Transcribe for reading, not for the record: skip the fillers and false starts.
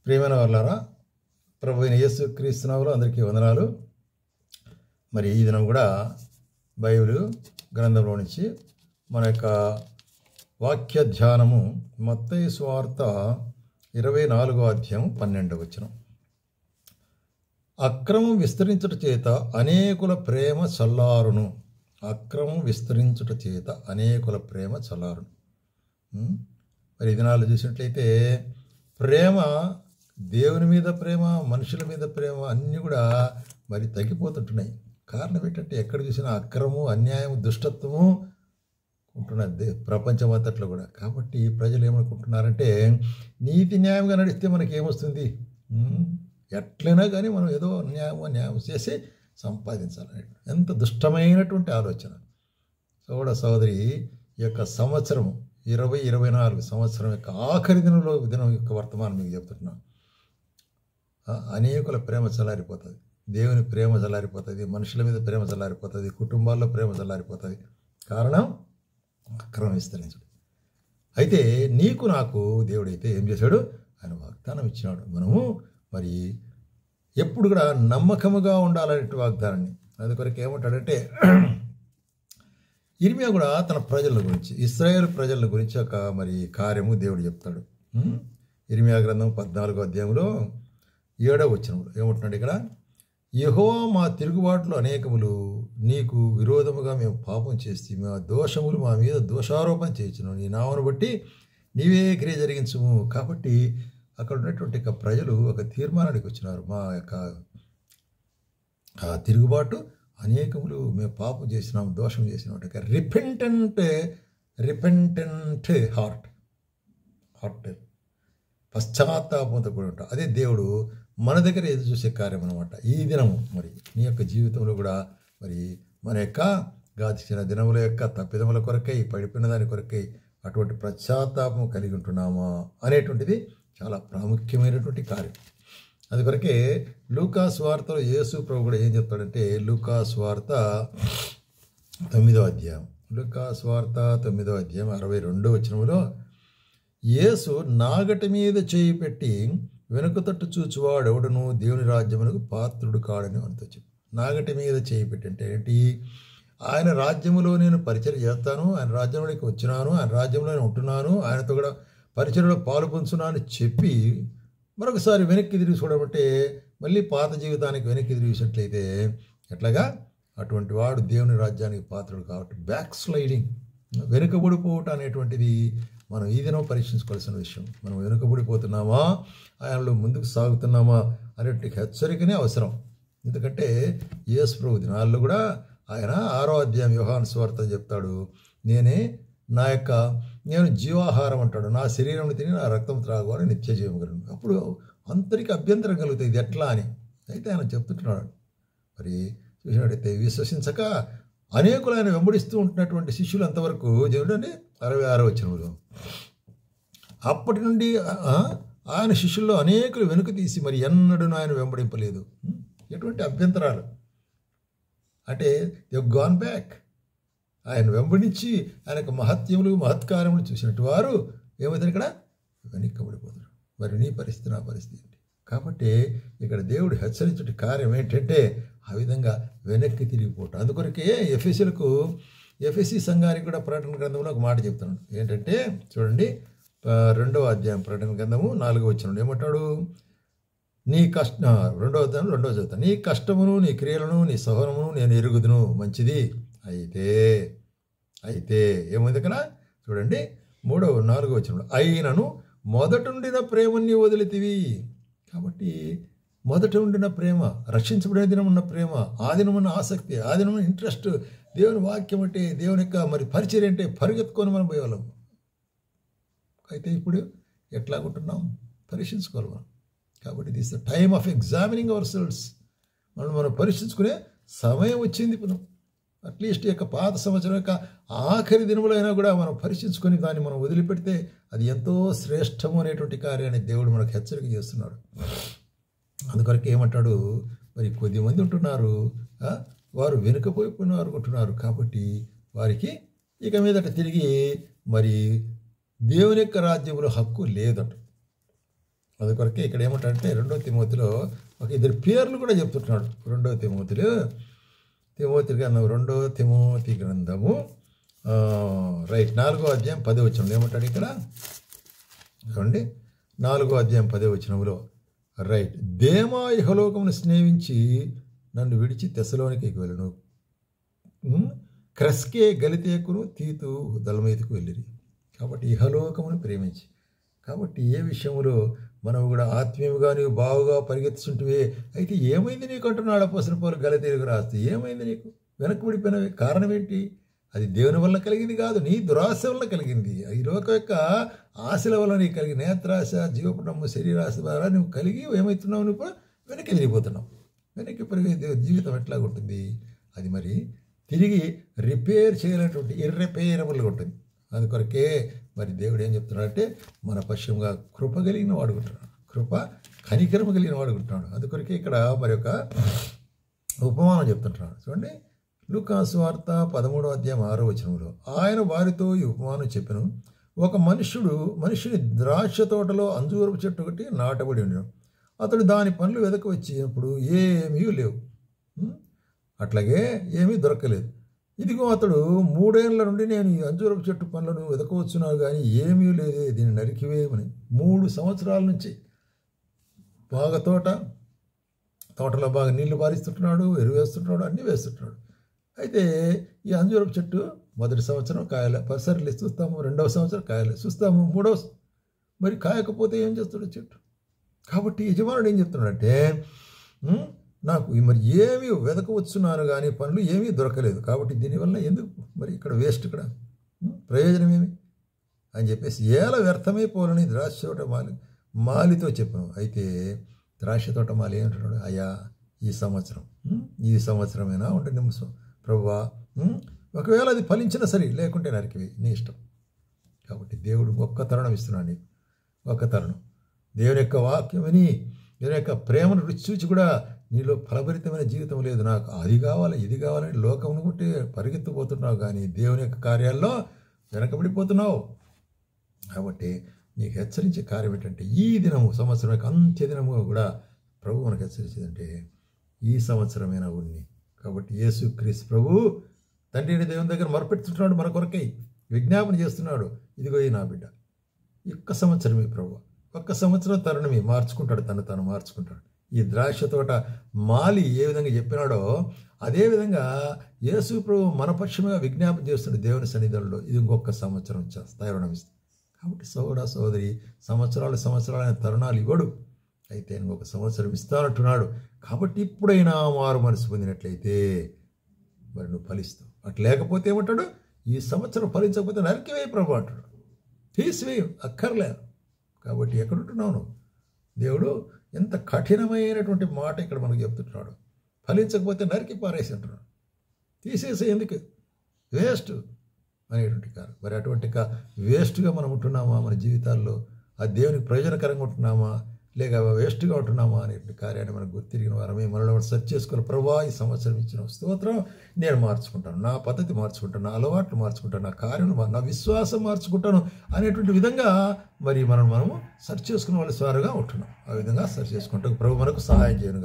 ప్రియమైన వాళ్ళారా, ప్రభు అయిన యేసు క్రీస్తు నామములో అందరికీ వందనాలు. మరి ఈ దినం కూడా బైబిల్ గ్రంథంలో నుంచి మన యొక్క వాక్య ధ్యానము మత్తయి సువార్త 24వ అధ్యాయం 12వ వచనం. అక్రమం విస్తరించుట చేత అనేకుల ప్రేమ చల్లారును. అక్రమం విస్తరించుట చేత అనేకుల ప్రేమ చల్లారును. మరి ఈ దినాలు చూసినట్లయితే ప్రేమ, దేవుని మీద ప్రేమ, మనుషుల మీద ప్రేమ అన్నీ కూడా మరి తగ్గిపోతుంటున్నాయి. కారణం ఏంటంటే ఎక్కడ చూసినా అక్రమము, అన్యాయం, దుష్టత్వము ఉంటున్నది ప్రపంచం అంతట్లో కూడా. కాబట్టి ప్రజలు ఏమనుకుంటున్నారంటే నీతి న్యాయంగా నడిస్తే మనకి ఏమొస్తుంది, ఎట్లయినా కానీ మనం ఏదో న్యాయం చేసి సంపాదించాలని ఎంత దుష్టమైనటువంటి ఆలోచన. సోదరి ఈ యొక్క సంవత్సరం 2024 సంవత్సరం యొక్క ఆఖరి దినం యొక్క వర్తమానం మీకు చెప్తున్నాను. అనేకుల ప్రేమ చల్లారిపోతుంది, దేవుని ప్రేమ చల్లారిపోతుంది, మనుషుల మీద ప్రేమ చల్లారిపోతుంది, కుటుంబాల్లో ప్రేమ చల్లారిపోతుంది. కారణం అక్రమం విస్తరించడం. అయితే నీకు నాకు దేవుడైతే ఏం చేశాడు, ఆయన వాగ్దానం ఇచ్చినాడు. మనము మరి ఎప్పుడు కూడా నమ్మకముగా ఉండాలనే వాగ్దానాన్ని. అందుకొరకు ఏమంటాడంటే ఇర్మియా కూడా తన ప్రజల గురించి, ఇశ్రాయేలు ప్రజల గురించి ఒక మరి కార్యము దేవుడు చెప్తాడు. ఇర్మియా గ్రంథం 14వ అధ్యాయంలో 7వ వచనంలో ఏమంటున్నాడు ఇక్కడ, యెహోవా మా తిరుగుబాట్లు అనేకములు, నీకు విరోధముగా మేము పాపం చేసి మా దోషములు మా మీద దోషారోపణ చేయించును, నీ నామను బట్టి నీవే క్రియ జరిగించుము. కాబట్టి అక్కడ ఉన్నటువంటి ప్రజలు ఒక తీర్మానానికి వచ్చినారు, మా యొక్క తిరుగుబాటు అనేకములు, మేము పాపం చేసినాం, దోషం చేసినాం. రిపెంటెంట్ హార్ట్ పశ్చాత్తాపంతో కూడా ఉంటాం. అదే దేవుడు మన దగ్గర ఎదురు చూసే కార్యం అనమాట. ఈ దినము మరి నీ యొక్క జీవితంలో కూడా మరి మన యొక్క గాదించిన దినముల యొక్క తప్పిదముల కొరకై, పడిపోయిన దాని కొరకై అటువంటి పశ్చాత్తాపం కలిగి ఉంటున్నామా అనేటువంటిది చాలా ప్రాముఖ్యమైనటువంటి కార్యం. అందుకొరకే లూకా సువార్తలో యేసు ప్రభు కూడా ఏం చెప్తాడంటే, లూకా సువార్త 9వ అధ్యాయం 62వ వచనంలో యేసు నాగటి మీద చేయి పెట్టి వెనుక తట్టు చూచువాడెవడను దేవుని రాజ్యమునకు పాత్రుడు కాడని అంత చెప్పు. నాగటి మీద చేయి పెట్టి అంటే ఏంటి, ఆయన రాజ్యములో నేను పరిచయం చేస్తాను, ఆయన రాజ్యంలోకి వచ్చినాను, ఆయన రాజ్యంలో నేను ఉంటున్నాను, ఆయనతో కూడా పరిచయంలో పాలు పంచున్నాను అని చెప్పి మరొకసారి వెనక్కి తిరిగి చూడమంటే మళ్ళీ పాత జీవితానికి వెనక్కి తిరిగినట్లయితే ఎట్లాగా అటువంటి వాడు దేవుని రాజ్యానికి పాత్రుడు. కాబట్టి బ్యాక్ స్లైడింగ్, వెనుకబడిపోవటం అనేటువంటిది మనం ఈ దినం పరీక్షించుకోవాల్సిన విషయం. మనం వెనుకబడిపోతున్నామా, ఆయనలో ముందుకు సాగుతున్నామా అనేటువంటి హెచ్చరికనే అవసరం. ఎందుకంటే యేసు ప్రభు దినాల్లో కూడా ఆయన 6వ అధ్యాయం యోహాను సువార్త చెప్తాడు, నేను జీవాహారం అంటాడు, నా శరీరం తిని నా రక్తం త్రాగువాడు నిత్య జీవం కలుగును. అప్పుడు అందరికీ అభ్యంతరం కలుగుతుంది, ఇది ఎట్లా అని. అయితే ఆయన చెప్తుంటున్నాడు. మరి చూసినట్టయితే విశ్వసించక అనేకులు ఆయన వెంబడిస్తూ ఉంటున్నటువంటి శిష్యులు అంతవరకు చూడండి 66వ వచనంలో, అప్పటి నుండి ఆయన శిష్యుల్లో అనేకులు వెనుక తీసి మరి ఎన్నడూ ఆయన వెంబడింపలేదు. ఎటువంటి అభ్యంతరాలు అంటే దే గాన్ బ్యాక్. ఆయన వెంబడించి ఆయనకు మహత్కార్యములు చూసినట్టు వారు ఏమవుతారు, ఇక్కడ వెనక్కబడిపోతారు. మరి నీ పరిస్థితి, నా పరిస్థితి ఏంటి? కాబట్టి ఇక్కడ దేవుడు హెచ్చరించే కార్యం ఏంటంటే ఆ విధంగా వెనక్కి తిరిగిపోవటం. అందుకొరకే ఎఫెసీ సంఘానికి కూడా ప్రకటన గ్రంథంలో ఒక మాట చెప్తున్నాడు. ఏంటంటే చూడండి, 2వ అధ్యాయం ప్రకటన గ్రంథము 4వ వచనం ఏమంటాడు, నీ 2వ అధ్యాయం 2వ చదువుతా, నీ కష్టమును, నీ క్రియలను, నీ సహనమును నేను ఎరుగుదును. మంచిది. అయితే ఏమైంది ఇక్కడ చూడండి 4వ వచనంలో, అయినను మొదట ఉండిన ప్రేమని వదిలితివి. కాబట్టి మొదట ఉండిన ప్రేమ, రక్షించబడిన దినం ఉన్న ప్రేమ, ఆ దినమున్న ఆసక్తి, ఆ దినమున్న ఇంట్రెస్ట్, దేవుని వాక్యం అంటే, దేవుని యొక్క మరి పరిచర్య అంటే పరిగెత్తుకొని మనం పోయేవాళ్ళం. అయితే ఇప్పుడు ఎట్లాగుంటున్నాం పరీక్షించుకోవాలి మనం. కాబట్టి this the time of examining our selves. మనం పరీక్షించుకునే సమయం వచ్చింది. ఇప్పుడు అట్లీస్ట్ యొక్క పాత సంవత్సరం యొక్క ఆఖరి దినములు అయినా కూడా మనం పరీక్షించుకొని దాన్ని మనం వదిలిపెడితే అది ఎంతో శ్రేష్టము అనేటువంటి కార్యాన్ని దేవుడు మనకు హెచ్చరిక చేస్తున్నాడు. అందుకొరకు ఏమంటాడు, మరి కొద్దిమంది ఉంటున్నారు, వారు వెనుకపోయిపోయినారు అనుకుంటున్నారు. కాబట్టి వారికి ఇక మీదట తిరిగి మరి దేవుని యొక్క రాజ్యంలో హక్కు లేదట. అందుకొరకే ఇక్కడ ఏమంటాడంటే 2వ తిమోతిలో ఒక ఇద్దరు పేర్లు కూడా చెప్తున్నాడు. 2వ తిమోతి గ్రంథం 2వ తిమోతి గ్రంథము రైట్ 4వ అధ్యాయం 10వ వచనంలో ఏమంటాడు ఇక్కడ చూడండి. 4వ అధ్యాయం 10వ వచనంలో రైట్, దేమా ఇహలోకమును స్నేహించి నన్ను విడిచి తెస్సలోనికైకి వెళ్ళను, క్రెస్కే గలితేకును తీతు దళమైతుకు వెళ్ళిరి. కాబట్టి ఇహలోకమును ప్రేమించి, కాబట్టి ఏ విషయంలో మనం కూడా ఆత్మీయంగా నీవు బావుగా పరిగెత్తుతుంటివే, అయితే ఏమైంది నీకు అంటున్నాడు అపోస్తలుడు పౌలు గలతీయులకు రాస్తూ. ఏమైంది నీకు? వెనకబడిపోయినవి. కారణం ఏంటి? అది దేవుని వల్ల కలిగింది కాదు, నీ దురాశ వల్ల కలిగింది. ఈ లోకం యొక్క ఆశల వల్ల నీకు కలిగి నేత్రాశ, జీవపటము, శరీరాశ ద్వారా నువ్వు కలిగి ఏమవుతున్నావు? నువ్వు వెనక్కి తిరిగిపోతున్నావు. వెనక్కి పరిగే జీవితం ఎట్లా ఉంటుంది? అది మరి తిరిగి రిపేర్ చేయలేటువంటి ఇర్రిపేరబుల్గా ఉంటుంది. అందుకొరకే మరి దేవుడు ఏం చెప్తున్నాడంటే మన పశ్చిమంగా కృప కలిగిన వాడుకుంటున్నాడు, కృప కనికరము కలిగిన వాడుకుంటున్నాడు. అందుకొరకే ఇక్కడ మరి ఒక ఉపమానం చెప్తుంటున్నాడు. చూడండి, లూకాసు వార్త 13వ అధ్యాయం 6వ వచనంలో ఆయన వారితో ఈ ఉపమానం చెప్పెను. ఒక మనుషుని ద్రాక్ష తోటలో అంజూరపు చెట్టు ఒకటి నాటబడి ఉండను. అతడు దాని పనులు వెదక వచ్చినప్పుడు ఏమీ లేవు, అట్లాగే ఏమీ దొరకలేదు. ఇదిగో అతడు 3 ఏళ్ల నుండి నేను ఈ అంజూరపు చెట్టు పనులను వెదకవచ్చున్నాను కానీ ఏమీ లేదే, దీన్ని నరికివేయమని. 3 సంవత్సరాల నుంచి బాగా తోటలో బాగా నీళ్లు పారిస్తుంటున్నాడు, ఎరువు వేస్తుంటున్నాడు, అన్నీ వేస్తుంటున్నాడు. అయితే ఈ అంజూరపు చెట్టు మొదటి సంవత్సరం కాయలే, పరిసరలు చూస్తాము, 2వ సంవత్సరం కాయలే చూస్తాము, 3వ మరి కాయకపోతే ఏం చేస్తాడు చెట్టు? కాబట్టి యజమానుడు ఏం చెప్తున్నాడంటే నాకు మరి ఏమీ వెదకవచ్చున్నాను కానీ పనులు ఏమీ దొరకలేదు, కాబట్టి దీనివల్ల ఎందుకు మరి ఇక్కడ వేస్ట్, ఇక్కడ ప్రయోజనం ఏమి అని చెప్పేసి ఏల వ్యర్థమైపోవాలని ద్రాక్ష తోట మాలితో చెప్పాను. అయితే ద్రాక్ష తోట మాలి ఏమంటున్నాడు? అయ్యా ఈ సంవత్సరమైనా ఉంటే నిమిషం ప్రభువా, ఒకవేళ అది ఫలించినా సరే, లేకుంటే నరికివి, నీ ఇష్టం. కాబట్టి దేవుడు ఒక్క తరుణం ఇస్తున్నాడు నీకు, ఒక్క తరుణం. దేవుని యొక్క వాక్యం విని దేవుని యొక్క ప్రేమను రుచి చూచి కూడా నీలో ఫలభరితమైన జీవితం లేదు. నాకు అది కావాలి, ఇది కావాలని లోకమును కొట్టి పరిగెత్తిపోతున్నావు కానీ దేవుని యొక్క కార్యాల్లో వెనకబడిపోతున్నావు. కాబట్టి నీకు హెచ్చరించే కార్యం ఏంటంటే ఈ దినము, సంవత్సరం యొక్క అంత్య దినము కూడా ప్రభు మనకు హెచ్చరించేదంటే ఈ సంవత్సరమైనా ఉన్ని. కాబట్టి యేసుక్రీస్తు ప్రభు తండ్రిని దేవుని దగ్గర మొరపెడుతున్నాడు, మన కొరకై విజ్ఞాపన చేస్తున్నాడు. ఇదిగో ఈ నా బిడ్డ, ఒక్క సంవత్సరమే ప్రభు, ఒక్క సంవత్సరం తరుణమే మార్చుకుంటాడు, తను మార్చుకుంటాడు. ఈ ద్రాక్ష తోట మాలి ఏ విధంగా చెప్పినాడో అదేవిధంగా యేసు ప్రభు మన పక్షంగా విజ్ఞాపన చేస్తున్న దేవుని సన్నిధులలో ఇది ఇంకొక సంవత్సరం తరుణం ఇస్తుంది. కాబట్టి సోదరి సంవత్సరాలైన తరుణాలు ఇవ్వడు, అయితే ఇంకొక సంవత్సరం ఇస్తానంటున్నాడు. కాబట్టి ఇప్పుడైనా మారు మనసు పొందినట్లయితే మరి నువ్వు ఫలిస్తావు. అట్లా లేకపోతే ఏమంటాడు? ఈ సంవత్సరం ఫలించకపోతే నరికివేయి ప్రభు అంటాడు, తీసివేయి, అక్కర్లేదు. కాబట్టి ఎక్కడుంటున్నావు నువ్వు? దేవుడు ఎంత కఠినమైనటువంటి మాట ఇక్కడ మనకు చెప్తుంటున్నాడు. ఫలించకపోతే నరికి పారేసి అంటున్నాడు, తీసేసే, ఎందుకు వేస్ట్ అనేటువంటి కారు. మరి అటువంటి వేస్ట్గా మనం ఉంటున్నామా మన జీవితాల్లో? ఆ దేవునికి ప్రయోజనకరంగా ఉంటున్నామా లేక వేస్ట్గా ఉంటున్నామా అనేటువంటి కార్యాన్ని మనకు గుర్తిరిగిన వారమే మనలో సెర్చ్ చేసుకోవాలి. ప్రభువా, ఈ సంవత్సరం ఇచ్చిన స్తోత్రం, నేను మార్చుకుంటాను, నా పద్ధతి మార్చుకుంటాను, నా అలవాట్లు మార్చుకుంటాను, నా కార్యం, నా విశ్వాసం మార్చుకుంటాను అనేటువంటి విధంగా మరి మనము సెర్చ్ చేసుకునే వాళ్ళ స్వారుగా ఉంటున్నాం. ఆ విధంగా సెర్చ్ చేసుకుంటూ ప్రభు మనకు సహాయం చేయను.